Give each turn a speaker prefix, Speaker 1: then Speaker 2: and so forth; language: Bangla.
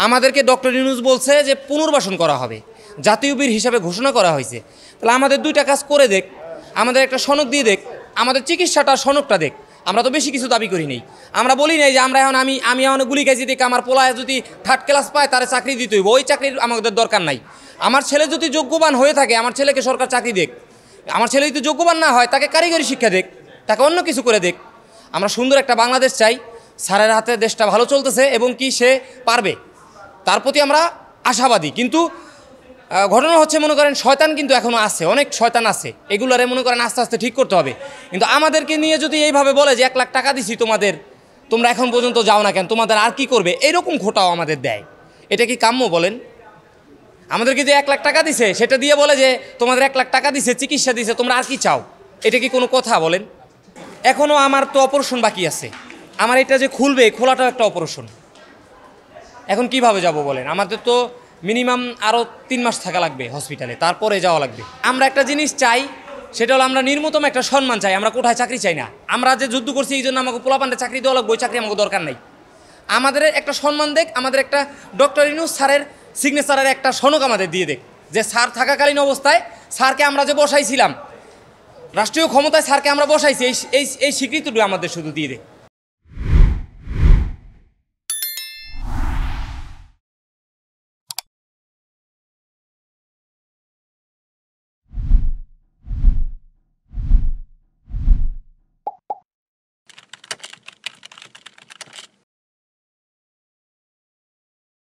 Speaker 1: আমাদেরকে ডক্টর ইউনূস বলছে যে পুনর্বাসন করা হবে, জাতীয় বীর হিসাবে ঘোষণা করা হয়েছে। তাহলে আমাদের দুইটা কাজ করে দেখ, আমাদের একটা সনদ দিয়ে দেখ, আমাদের চিকিৎসাটার সনদটা দেখ। আমরা তো বেশি কিছু দাবি করি নেই, আমরা বলি নাই যে আমরা এখন আমি এখন গুলি খাইছি দেখে আমার পোলায় যদি 3rd ক্লাস পায় তারে চাকরি দিতে হইব, ওই চাকরির আমাদের দরকার নাই। আমার ছেলে যদি যোগ্যবান হয়ে থাকে, আমার ছেলেকে সরকার চাকরি দেখ। আমার ছেলে যদি যোগ্যবান না হয়, তাকে কারিগরি শিক্ষা দেখ, তাকে অন্য কিছু করে দেখ। আমরা সুন্দর একটা বাংলাদেশ চাই, স্যারের হাতে দেশটা ভালো চলতেছে এবং কি সে পারবে, তার প্রতি আমরা আশাবাদী। কিন্তু ঘটনা হচ্ছে, মনে করেন শয়তান কিন্তু এখনও আছে, অনেক শয়তান আছে, এগুলারে মনে করেন আস্তে আস্তে ঠিক করতে হবে। কিন্তু আমাদেরকে নিয়ে যদি এইভাবে বলে যে 1 লাখ টাকা দিছি তোমাদের, তোমরা এখন পর্যন্ত যাও না কেন, তোমাদের আর কি করবে, এইরকম খোটাও আমাদের দেয়। এটা কি কাম্য বলেন? আমাদেরকে যে 1 লাখ টাকা দিছে সেটা দিয়ে বলে যে তোমাদের 1 লাখ টাকা দিছে, চিকিৎসা দিছে, তোমরা আর কি চাও? এটা কি কোনো কথা বলেন? এখনও আমার তো অপারেশন বাকি আছে, আমার এটা যে খুলবে, খোলাটাও একটা অপারেশন। এখন কিভাবে যাব বলেন? আমাদের তো মিনিমাম আরও 3 মাস থাকা লাগবে হসপিটালে, তারপরে যাওয়া লাগবে। আমরা একটা জিনিস চাই, সেটা হলো আমরা নির্মতম একটা সম্মান চাই। আমরা কোথায় চাকরি চাই না, আমরা যে যুদ্ধ করছি এই জন্য আমাকে পোলাপান্ডে চাকরি দেওয়া লাগবে, ওই চাকরি আমাকে দরকার নাই। আমাদের একটা সম্মান দেখ, আমাদের একটা ডক্টর ইউনূস স্যারের সিগনেচারের একটা সনদ আমাদের দিয়ে দেখ, যে স্যার থাকাকালীন অবস্থায় স্যারকে আমরা যে বসাইছিলাম, রাষ্ট্রীয় ক্ষমতায় স্যারকে আমরা বসাইছি, এই স্বীকৃতিটুকু আমাদের শুধু দিয়ে দেখ।